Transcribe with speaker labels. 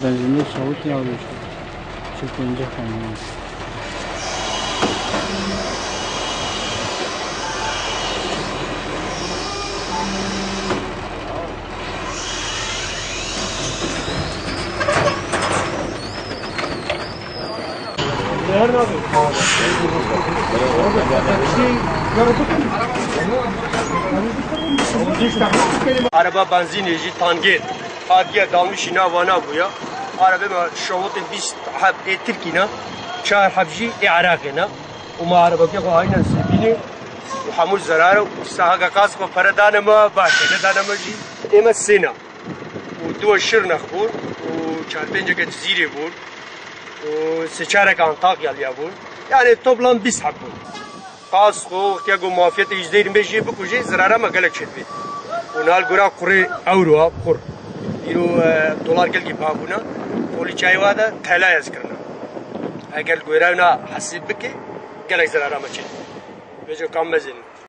Speaker 1: Benzinli soğuk yağıyor. Çıkınca kaynıyor.
Speaker 2: Nerede abi? Araba benzinici tangi hadiye dalmış ina vana bu ya. Araba şovut biz hab Türkiye'na şahar habji Irak'ına. Uma araba ki aynen sebini وحمول زراره وساقا قاسقه فردانا ما باشه ندانا مجي اما السنة ودو الشر نخبور وشاربينجا كتزيري بور وسيشارة كانطاقيا ليا بور يعني toplam biz hakkı. قاسقه اختياقو مافيات %25 بكوجي زراره ما قالك شد بيت ونال قرا قري اورو قر يرو دولار قلقي بابونا قولي چاي وادا تلا يذكرنا اقل قرانا حسيب بكي قالك زراره ما شد بيجو كام بزين